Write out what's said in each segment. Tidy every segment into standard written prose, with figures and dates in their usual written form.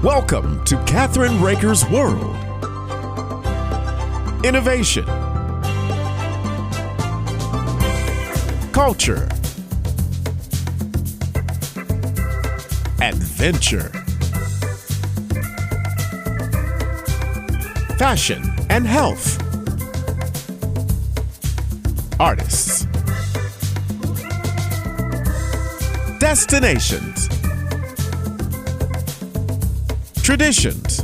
Welcome to Kathryn Raaker's World. Innovation, culture, adventure, fashion and health, artists, destinations, traditions.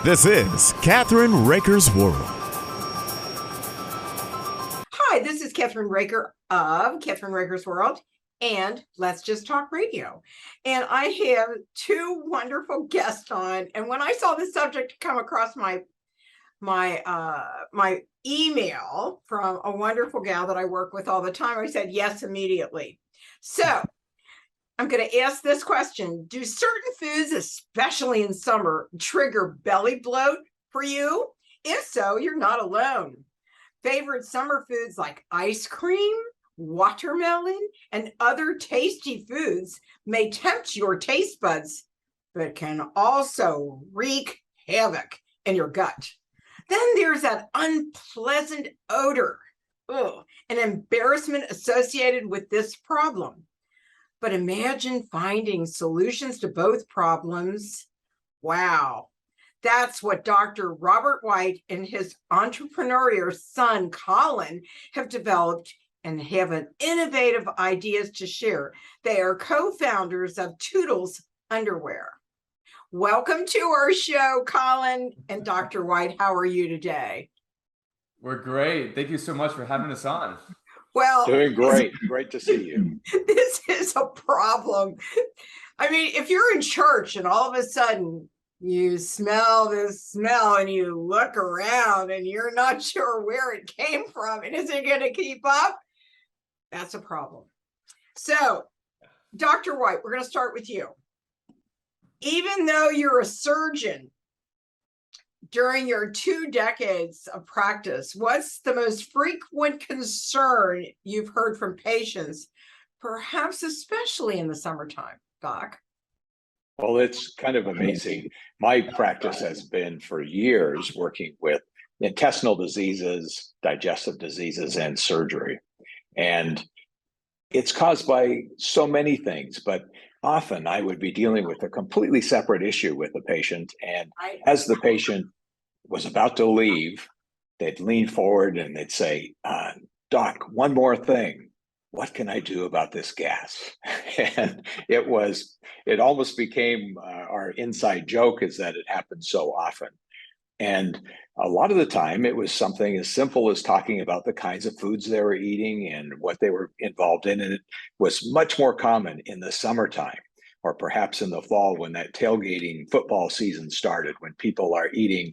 This is Kathryn Raaker's World. Hi, this is Kathryn Raaker of Kathryn Raaker's World and Let's Just Talk Radio. And I have two wonderful guests on. And when I saw this subject come across my email from a wonderful gal that I work with all the time, I said yes immediately. So I'm going to ask this question. Do certain foods, especially in summer, trigger belly bloat for you? If so, you're not alone. Favorite summer foods like ice cream, watermelon, and other tasty foods may tempt your taste buds, but can also wreak havoc in your gut. Then there's that unpleasant odor, an embarrassment associated with this problem. But imagine finding solutions to both problems. Wow. That's what Dr. Robert White and his entrepreneurial son, Collin, have developed and have an innovative ideas to share. They are co-founders of Toodles Underwear. Welcome to our show, Collin and Dr. White. How are you today? We're great. Thank you so much for having us on. Well, doing great. Great to see you. This is a problem. I mean, if you're in church and all of a sudden you smell this smell and you look around and you're not sure where it came from and is it going to keep up? That's a problem. So, Dr. White, we're going to start with you. Even though you're a surgeon, during your 2 decades of practice, what's the most frequent concern you've heard from patients, perhaps especially in the summertime, Doc? Well, it's kind of amazing. My practice has been for years working with intestinal diseases, digestive diseases, and surgery. And it's caused by so many things, but often I would be dealing with a completely separate issue with the patient. And as the patient was about to leave, they'd lean forward and they'd say, Doc, one more thing. What can I do about this gas? And it almost became our inside joke, is that it happened so often. And a lot of the time it was something as simple as talking about the kinds of foods they were eating and what they were involved in. And it was much more common in the summertime, or perhaps in the fall when that tailgating football season started, when people are eating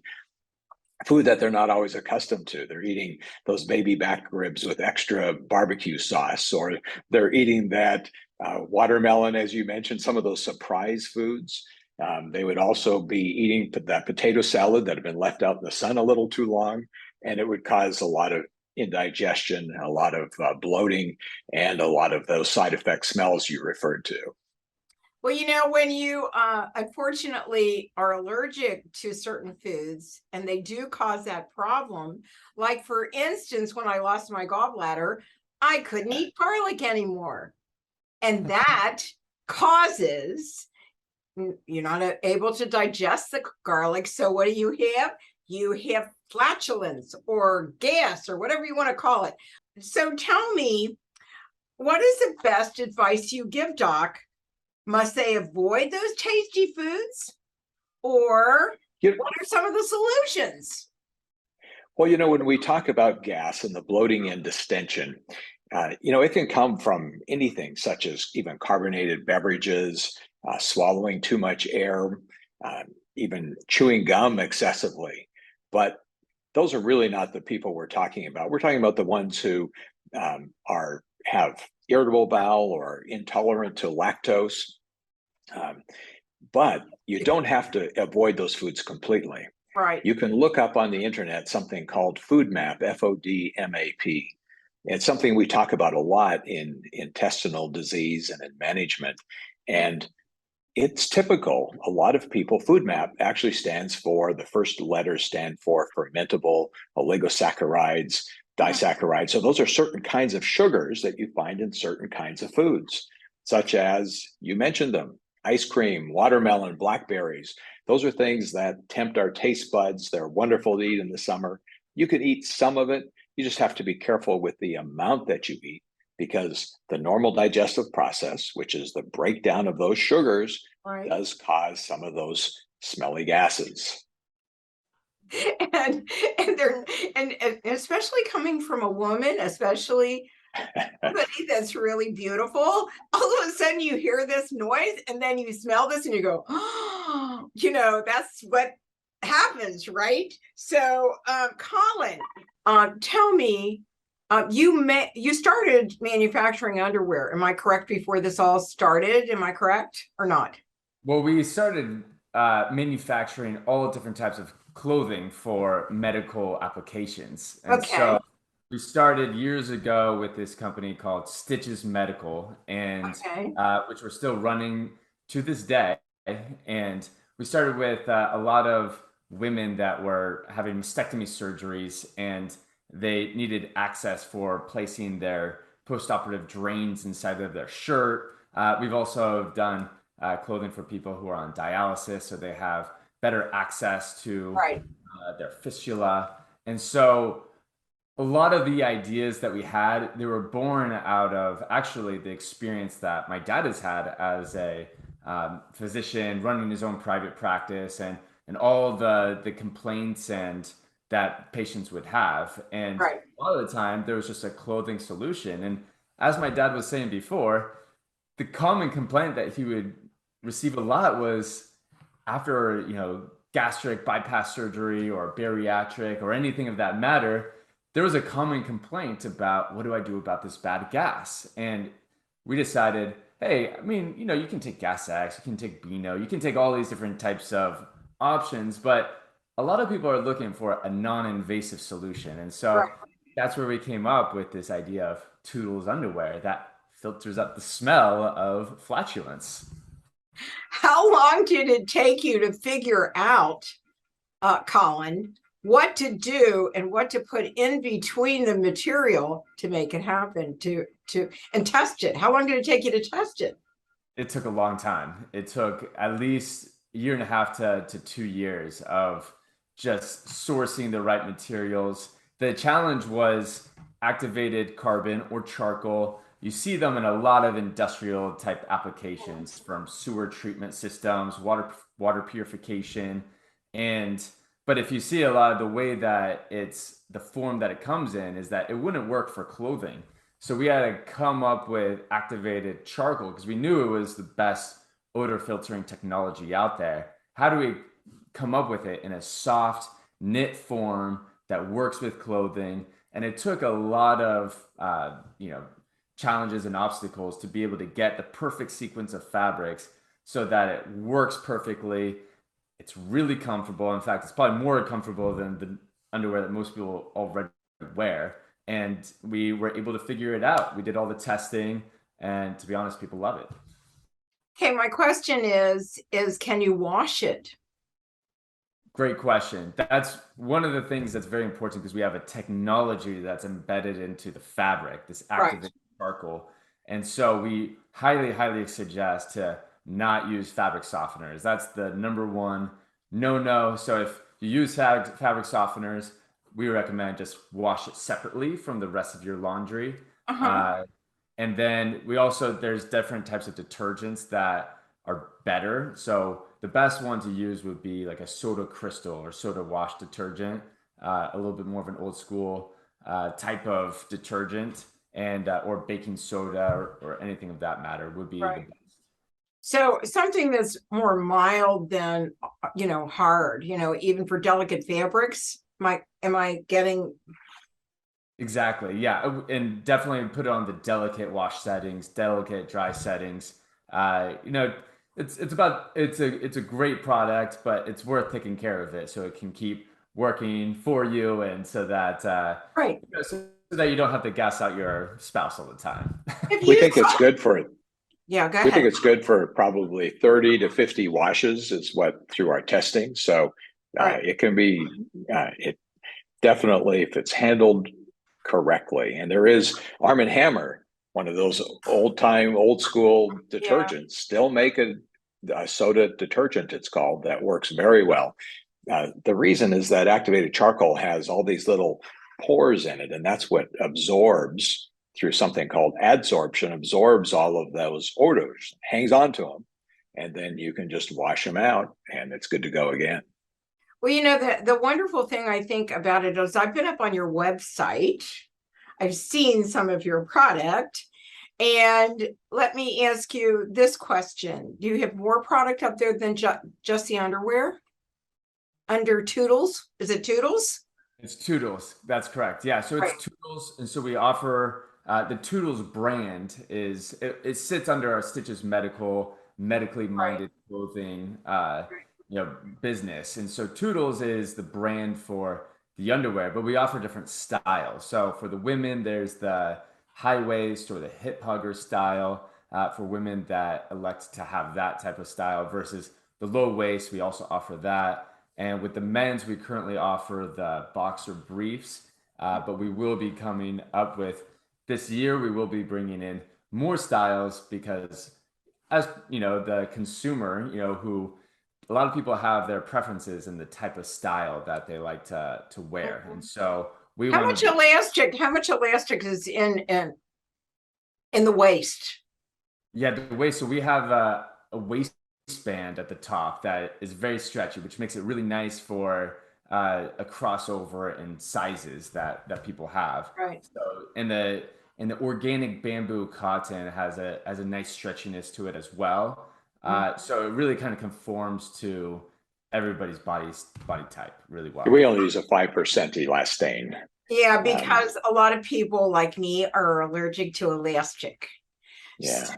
food that they're not always accustomed to. They're eating those baby back ribs with extra barbecue sauce, or they're eating that watermelon, as you mentioned, some of those surprise foods. They would also be eating that potato salad that had been left out in the sun a little too long, and it would cause a lot of indigestion, a lot of bloating, and a lot of those side effect smells you referred to. Well, you know, when you unfortunately are allergic to certain foods and they do cause that problem, like for instance, when I lost my gallbladder, I couldn't eat garlic anymore. And that causes, you're not able to digest the garlic. So what do you have? You have flatulence or gas or whatever you want to call it. So tell me, what is the best advice you give, Doc? Must they avoid those tasty foods? Or what are some of the solutions? Well, you know, when we talk about gas and the bloating and distension, it can come from anything such as even carbonated beverages, swallowing too much air, even chewing gum excessively. But those are really not the people we're talking about. We're talking about the ones who have irritable bowel or intolerant to lactose. But you don't have to avoid those foods completely. Right. You can look up on the internet something called FODMAP, FODMAP. It's something we talk about a lot in intestinal disease and in management. And it's typical. A lot of people, FODMAP actually stands for, the first letters stand for fermentable oligosaccharides, disaccharides. So those are certain kinds of sugars that you find in certain kinds of foods, such as, you mentioned them, ice cream, watermelon, blackberries. Those are things that tempt our taste buds. They're wonderful to eat in the summer. You can eat some of it. You just have to be careful with the amount that you eat, because the normal digestive process, which is the breakdown of those sugars, Right. does cause some of those smelly gases. And and especially coming from a woman, especially somebody that's really beautiful, all of a sudden you hear this noise and then you smell this and you go, oh, that's what happens, right? So, Collin, tell me, you started manufacturing underwear. Am I correct? Before this all started, am I correct or not? Well, we started manufacturing all different types of clothing for medical applications. And Okay. so we started years ago with this company called Stitches Medical, and Okay. which we're still running to this day. And we started with a lot of women that were having mastectomy surgeries, and they needed access for placing their postoperative drains inside of their shirt. We've also done clothing for people who are on dialysis, so they have better access to Right. their fistula. And so a lot of the ideas that we had, they were born out of actually the experience that my dad has had as a physician running his own private practice, and all the complaints and that patients would have. And Right. a lot of the time there was just a clothing solution. And as my dad was saying before, the common complaint that he would receive a lot was after, gastric bypass surgery or bariatric or anything of that matter, there was a common complaint about, what do I do about this bad gas? And we decided, hey, you can take Gas X, you can take Beano, you can take all these different types of options, but a lot of people are looking for a non-invasive solution. And so Right. that's where we came up with this idea of Toodles underwear that filters up the smell of flatulence. How long did it take you to figure out, Collin, what to do and what to put in between the material to make it happen, and test it? How long did it take you to test it? It took a long time. It took at least a year and a half to 2 years of just sourcing the right materials. The challenge was activated carbon or charcoal. You see them in a lot of industrial type applications, from sewer treatment systems, water purification. And but if you see a lot of the way that it's the form that it comes in, is that it wouldn't work for clothing. So we had to come up with activated charcoal because we knew it was the best odor filtering technology out there. How do we come up with it in a soft knit form that works with clothing? And it took a lot of challenges and obstacles to be able to get the perfect sequence of fabrics so that it works perfectly. It's really comfortable. In fact, it's probably more comfortable than the underwear that most people already wear. And we were able to figure it out. We did all the testing, and to be honest, people love it. Okay, my question is can you wash it? Great question. That's one of the things that's very important, because we have a technology that's embedded into the fabric, this activated charcoal. And so we highly, highly suggest to not use fabric softeners. That's the number one no. So if you use fabric softeners, we recommend just wash it separately from the rest of your laundry. And then there's different types of detergents that are better. So the best one to use would be like a soda crystal or soda wash detergent, a little bit more of an old school type of detergent, and or baking soda or anything of that matter would be the best. So something that's more mild than, hard, even for delicate fabrics. Am I getting? Exactly. Yeah. And definitely put it on the delicate wash settings, delicate dry settings. It's a great product, but it's worth taking care of it so it can keep working for you, and so that Right. so so that you don't have to gas out your spouse all the time. We think it's good for it. Yeah, go We think ahead. it's good for probably 30 to 50 washes is what through our testing. So Right. it can be, it definitely, if it's handled correctly. And there is Arm& Hammer, one of those old school detergents, still make a soda detergent, it's called, that works very well. The reason is that activated charcoal has all these little pores in it, and that's what absorbs through something called adsorption, absorbs all of those odors, hangs onto them, and then you can just wash them out and it's good to go again. Well, you know, the wonderful thing I think about it is I've been up on your website. I've seen some of your product. And let me ask you this question. Do you have more product up there than just the underwear? Under Toodles? Is it Toodles? It's Toodles. That's correct. Yeah. So it's Right. Toodles. And so we offer the Toodles brand is it sits under our Stitches medically minded clothing, business. And so Toodles is the brand for the underwear, but we offer different styles. So for the women, there's the high waist or the hip hugger style for women that elect to have that type of style versus the low waist. We also offer that. And with the men's, we currently offer the boxer briefs, but we will be coming up with this year, we will be bringing in more styles because as you know, the consumer, who a lot of people have their preferences in the type of style that they like to wear. And so we How want much elastic is in the waist? Yeah, the waist. So we have a waistband at the top that is very stretchy, which makes it really nice for a crossover in sizes that people have. Right. So and the organic bamboo cotton has a nice stretchiness to it as well. So it really kind of conforms to everybody's body type really well. We only use a 5% elastane. Yeah, because a lot of people like me are allergic to elastic. Yeah. So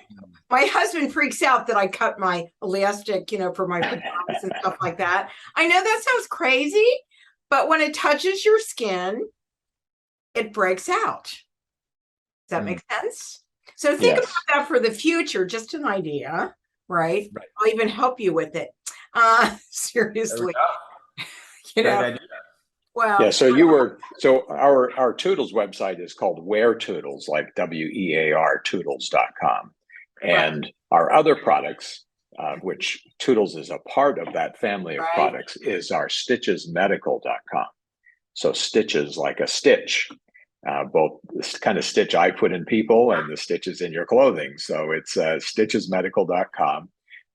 my husband freaks out that I cut my elastic, for my pajamas and stuff like that. I know that sounds crazy, but when it touches your skin, it breaks out. Does that make sense? So think about that for the future, just an idea, right? I'll even help you with it. Seriously. Great idea. Well, yeah, so our Toodles website is called Wear Toodles, like WEAR Toodles.com. And our other products, which Toodles is a part of that family of products, is our StitchesMedical.com. So stitches like a stitch, both this kind of stitch I put in people and the stitches in your clothing. So it's StitchesMedical.com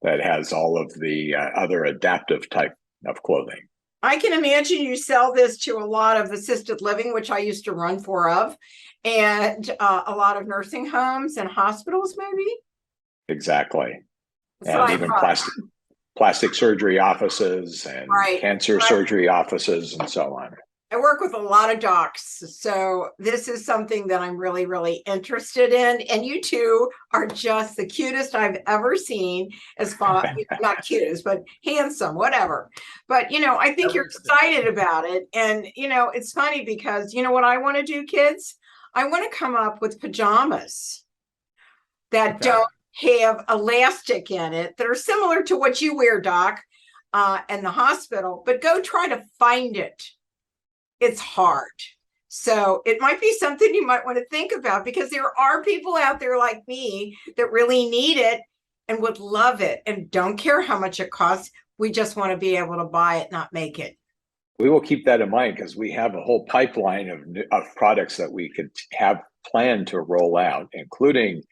that has all of the other adaptive type of clothing. I can imagine you sell this to a lot of assisted living, which I used to run and a lot of nursing homes and hospitals, maybe. Exactly. And even plastic surgery offices and cancer surgery offices and so on. I work with a lot of docs, so this is something that I'm really, really interested in. And you two are just the cutest I've ever seen, as far not cutest, but handsome, whatever. But I think you're excited about it. And it's funny because what I want to do, kids? I want to come up with pajamas that don't have elastic in it, that are similar to what you wear, Doc, in the hospital, but go try to find it. It's hard. So it might be something you might want to think about, because there are people out there like me that really need it and would love it and don't care how much it costs. We just want to be able to buy it, not make it. We will keep that in mind, because we have a whole pipeline of products that we could have planned to roll out, including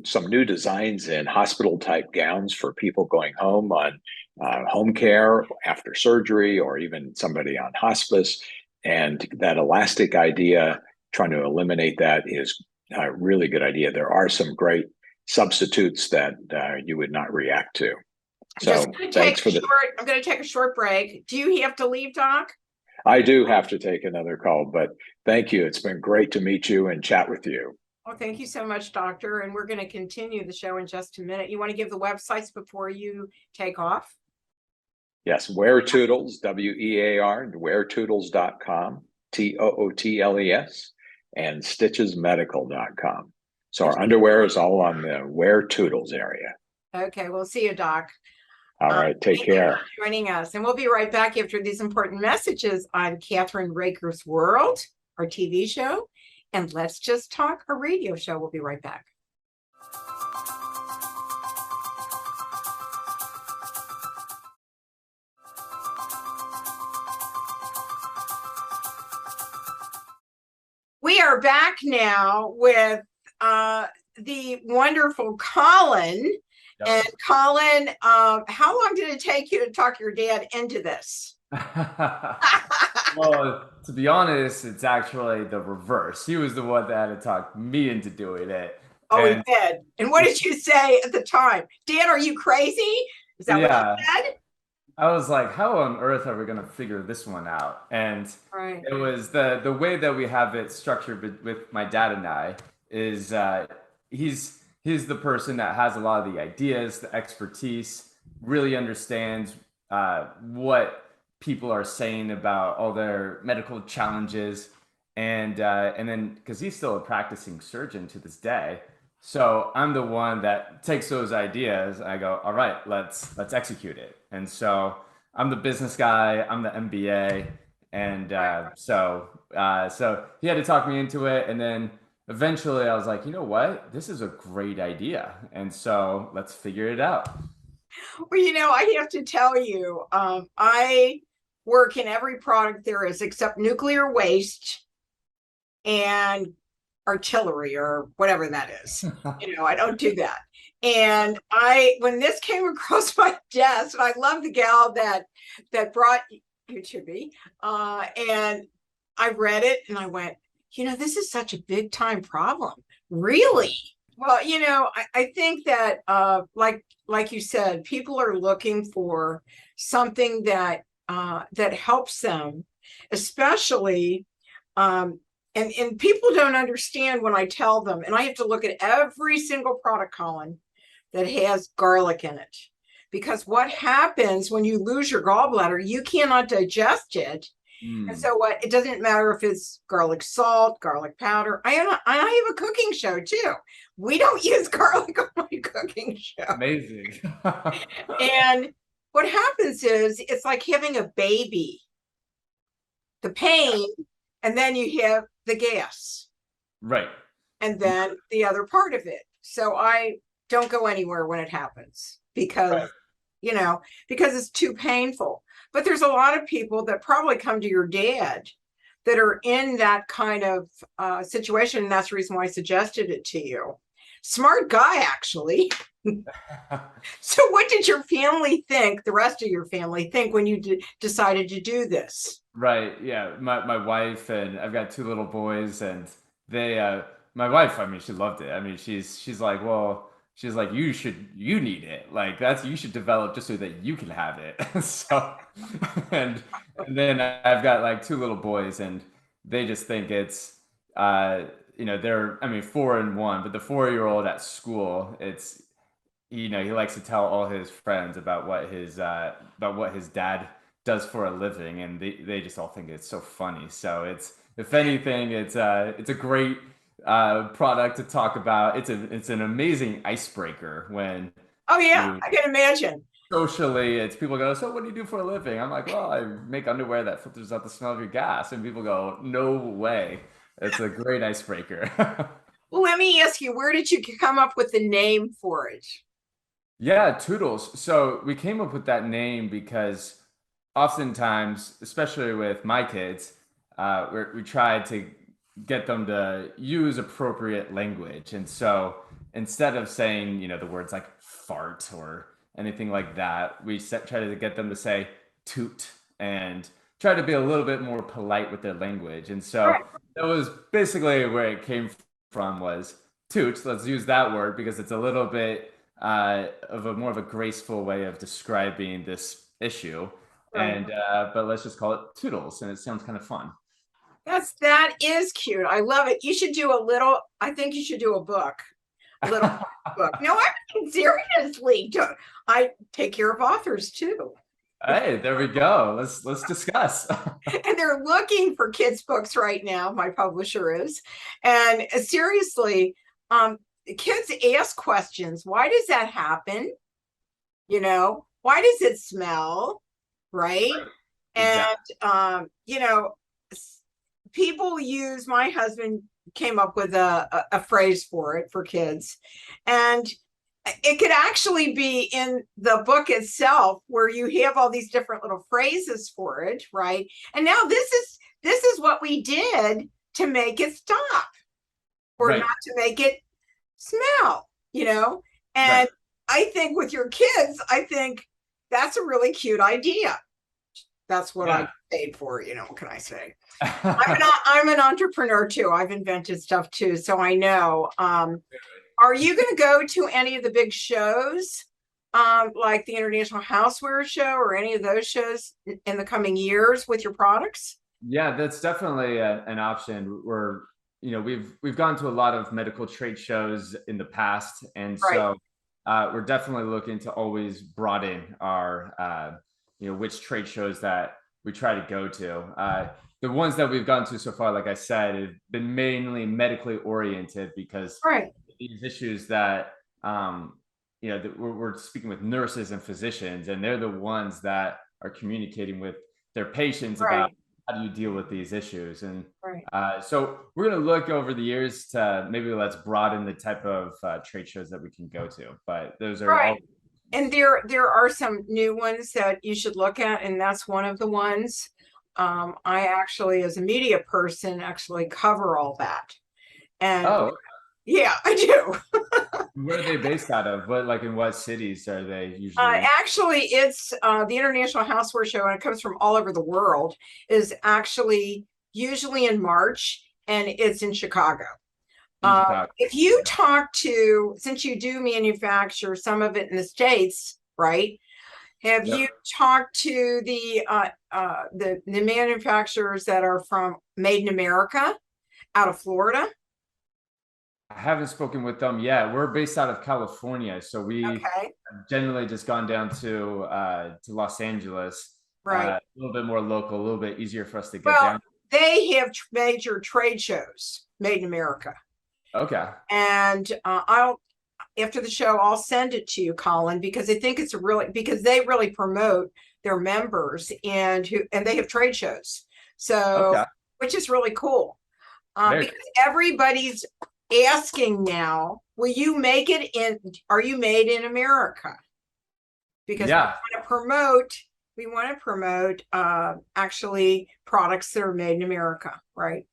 some new designs in hospital type gowns for people going home on home care after surgery, or even somebody on hospice. And that elastic idea, trying to eliminate that, is a really good idea. There are some great substitutes that you would not react to. So thanks for I'm going to take a short break. Do you have to leave, Doc? I do have to take another call, but thank you. It's been great to meet you and chat with you. Well, thank you so much, Doctor. And we're going to continue the show in just a minute. You want to give the websites before you take off? Yes, Wear Toodles, WEAR, weartoodles.com. TOOTLES, and stitchesmedical.com. So our underwear is all on the Wear Toodles area. Okay, we'll see you, Doc. All right, take Thank you care. for joining us. And we'll be right back after these important messages on Kathryn Raaker's World, our TV show, and Let's Just Talk, a radio show. We'll be right back. We are back now with the wonderful Collin. Yep. And Collin, how long did it take you to talk your dad into this? Well, to be honest, it's actually the reverse. He was the one that had to talk me into doing it. Oh, And he did. And what did you say at the time? Dad, are you crazy? Is that what you said? I was like, how on earth are we going to figure this one out? And Right. it was the way that we have it structured with my dad and I is he's the person that has a lot of the ideas, the expertise, really understands what people are saying about all their medical challenges, and then because he's still a practicing surgeon to this day, so I'm the one that takes those ideas. I go, all right, let's execute it. And so I'm the business guy, I'm the MBA, and so he had to talk me into it, and then eventually I was like, you know what, this is a great idea, and so let's figure it out. Well, I have to tell you, I work in every product there is except nuclear waste and artillery or whatever that is. I don't do that. And when this came across my desk, and I love the gal that brought you to me, and I read it and I went, this is such a big time problem. Really? Well, I think that like you said, people are looking for something that helps them, especially and people don't understand when I tell them, and I have to look at every single product, Collin, that has garlic in it. Because what happens when you lose your gallbladder, you cannot digest it. And so it doesn't matter if it's garlic salt, garlic powder. I have a cooking show too. We don't use garlic on my cooking show. Amazing. And what happens is it's like having a baby. The pain, and then you have the gas. Right. And then the other part of it. So I don't go anywhere when it happens because, because it's too painful. But there's a lot of people that probably come to your dad that are in that kind of situation. And that's the reason why I suggested it to you. Smart guy, actually. So what did your family think, the rest of your family think, when you decided to do this? Right. Yeah. My wife, and I've got two little boys, and they, my wife, I mean, she loved it. I mean, she's like, well, she's like, you need it. Like you should develop just so that you can have it. So, and then I've got like two little boys, and they just think it's, they're, 4 and 1, but the 4-year-old at school, it's, he likes to tell all his friends about what his dad does for a living, and they just all think it's so funny. So it's, if anything, it's a great product to talk about. It's an amazing icebreaker when. Oh yeah, I can imagine. Socially, it's people go, so what do you do for a living? I'm like, well, I make underwear that filters out the smell of your gas, and people go, no way. It's a great icebreaker. Well, let me ask you, where did you come up with the name for it? Yeah, Toodles. So we came up with that name because oftentimes, especially with my kids, we tried to get them to use appropriate language. And so instead of saying, the words like fart or anything like that, we try to get them to say toot and try to be a little bit more polite with their language. And so that was basically where it came from, was toot. Let's use that word because it's a little bit of a more of a graceful way of describing this issue. And but let's just call it Toodles, and it sounds kind of fun. That is cute. I love it. You should do I think you should do a book. A little book. No, I mean, seriously. I take care of authors too. Hey, there we go. Let's discuss. And they're looking for kids' books right now. My publisher is. And seriously, kids ask questions. Why does that happen? You know, why does it smell? Right. And, Exactly. people use, my husband came up with a phrase for it for kids. And it could actually be in the book itself where you have all these different little phrases for it, right? And now this is what we did to make it stop or Right. not to make it smell, And Right. I think with your kids, I think that's a really cute idea. That's what I Yeah. paid for, what can I say? I'm an entrepreneur too. I've invented stuff too, so I know. Are you going to go to any of the big shows, like the International Houseware Show or any of those shows in the coming years with your products? Yeah, that's definitely an option. We've gone to a lot of medical trade shows in the past, and Right. so we're definitely looking to always broaden our which trade shows that we try to go to. The ones that we've gone to so far, like I said, have been mainly medically oriented because Right. these issues that that we're speaking with nurses and physicians, and they're the ones that are communicating with their patients about Right. how do you deal with these issues. And Right. so we're going to look over the years to maybe let's broaden the type of trade shows that we can go to. But those are all. Right. And there are some new ones that you should look at, and that's one of the ones. I actually, as a media person, actually cover all that. And Oh, yeah, I do. where are they based out of? In what cities are they usually? Actually, it's the International Houseware Show, and it comes from all over the world, is actually usually in March, and it's in Chicago. In Chicago? If you talk to, since you do manufacture some of it in the States, right? Have Yep. you talked to the manufacturers that are from Made in America out of Florida? I haven't spoken with them yet. We're based out of California, so we Okay, generally just gone down to Los Angeles. right. A little bit more local, a little bit easier for us to get Well, down. they have major trade shows, Made in America. Okay. And I'll, after the show, I'll send it to you, Colin, because I think it's because they really promote their members and they have trade shows. So, Okay. which is really cool. Very Because everybody's asking now, will you make it are you made in America? Because Yeah, we want to promote actually products that are made in America, right?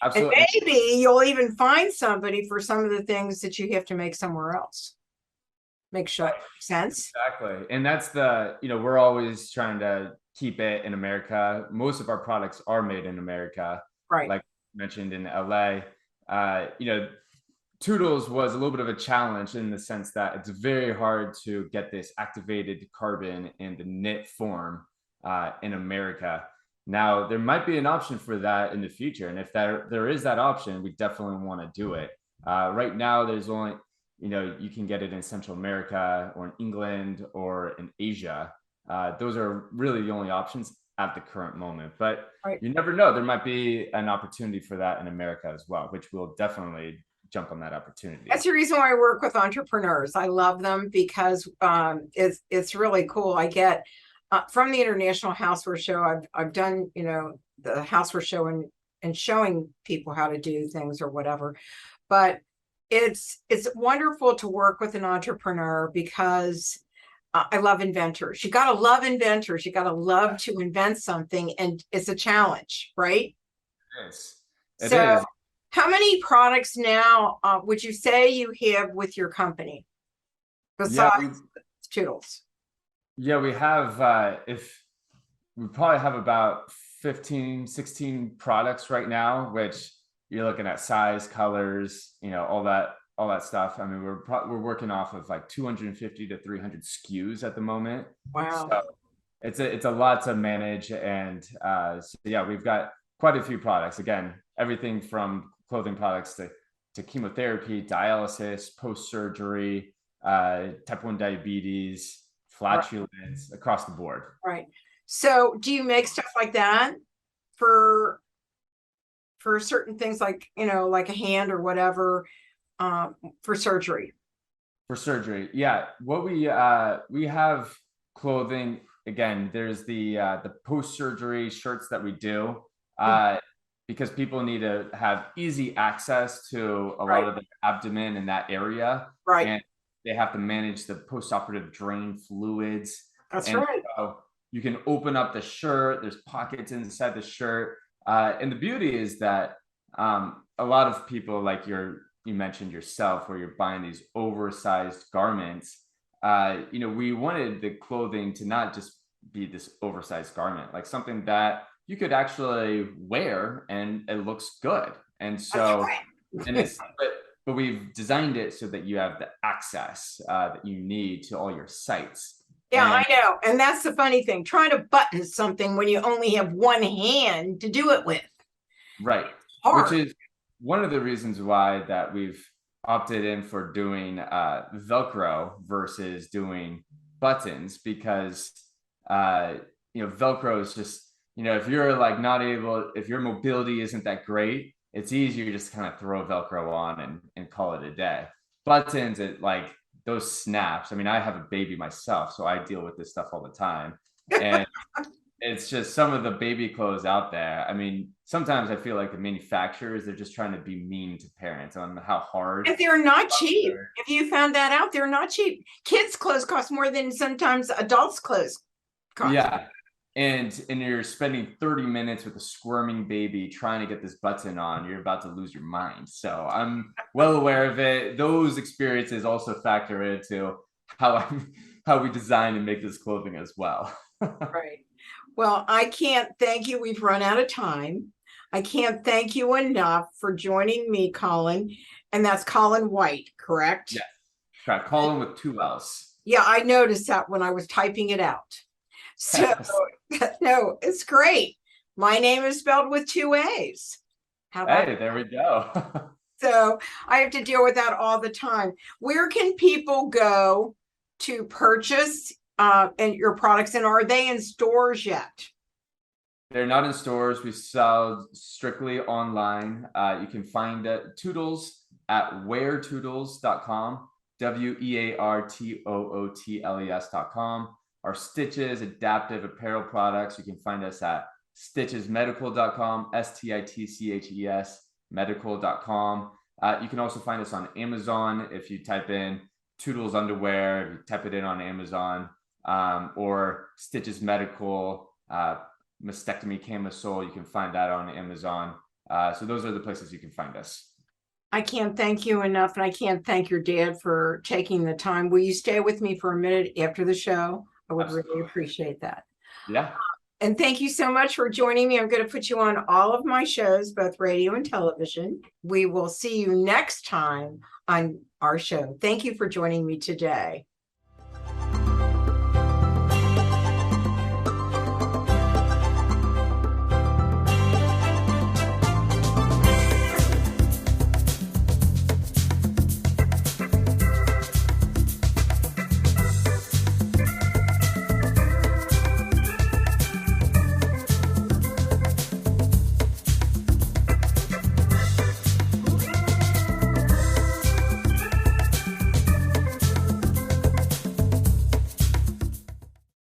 And absolutely. maybe you'll even find somebody for some of the things that you have to make somewhere else. Make sure it makes sense. Exactly. And that's we're always trying to keep it in America. Most of our products are made in America. Right. Like mentioned in LA. Toodles was a little bit of a challenge in the sense that it's very hard to get this activated carbon in the knit form in America. Now, there might be an option for that in the future. And if there is that option, we definitely want to do it. Right now, there's only, you can get it in Central America or in England or in Asia. Those are really the only options at the current moment. But Right. you never know. There might be an opportunity for that in America as well, which we'll definitely jump on that opportunity. That's the reason why I work with entrepreneurs. I love them because it's really cool. I get from the International Houseware Show. I've done the Houseware Show and showing people how to do things or whatever. But it's wonderful to work with an entrepreneur because I love inventors. You got to love inventors. You got to love to invent something, and it's a challenge, right? It is. It So, is. how many products now would you say you have with your company besides Toodles? Yeah, we have we probably have about 15, 16 products right now, which you're looking at size, colors, all that stuff. I mean, we're working off of like 250 to 300 SKUs at the moment. Wow. So it's a lot to manage. And so yeah, we've got quite a few products. Again, everything from clothing products to chemotherapy, dialysis, post-surgery, type 1 diabetes, flatulence, across the board. Right. So do you make stuff like that for certain things, like, like a hand or whatever, for surgery? For surgery, yeah. What we have clothing. Again, there's the post-surgery shirts that we do, because people need to have easy access to a lot of the abdomen in that area, Right. and they have to manage the post-operative drain fluids. That's and right. So you can open up the shirt. There's pockets inside the shirt, and the beauty is that a lot of people, like you mentioned yourself, where you're buying these oversized garments. We wanted the clothing to not just be this oversized garment, like something that you could actually wear and it looks good. And so, and it's, but we've designed it so that you have the access that you need to all your sites. Yeah, I know. And that's the funny thing, trying to button something when you only have one hand to do it with. Right. Hard. Which is one of the reasons why that we've opted in for doing Velcro versus doing buttons, because Velcro is just, if you're like not able, if your mobility isn't that great, it's easier just kind of throw Velcro on and call it a day. Buttons, it like those snaps. I mean, I have a baby myself, so I deal with this stuff all the time. And it's just some of the baby clothes out there. I mean, sometimes I feel like the manufacturers, they're just trying to be mean to parents on how hard. And they're not cheap. If you found that out, they're not cheap. Kids' clothes cost more than sometimes adults' clothes cost. Yeah. And you're spending 30 minutes with a squirming baby trying to get this button on, you're about to lose your mind. So I'm well aware of it. Those experiences also factor into how we design and make this clothing as well. Right. Well, I can't thank you. We've run out of time. I can't thank you enough for joining me, Collin. And that's Collin White, correct? Yeah, correct. Collin with 2 L's. Yeah, I noticed that when I was typing it out. So, no, it's great. My name is spelled with 2 A's. How about Hey, there we go. So I have to deal with that all the time. Where can people go to purchase and your products, and are they in stores yet? They're not in stores. We sell strictly online. You can find Toodles at weartoodles.com, weartootles.com. Our Stitches adaptive apparel products, you can find us at stitchesmedical.com, STITCHES medical.com. You can also find us on Amazon if you type in Toodles underwear, if you type it in on Amazon, or Stitches Medical mastectomy camisole, you can find that on Amazon. So those are the places you can find us. I can't thank you enough, and I can't thank your dad for taking the time. Will you stay with me for a minute after the show? I would really appreciate that. Yeah. And thank you so much for joining me. I'm going to put you on all of my shows, both radio and television. We will see you next time on our show. Thank you for joining me today.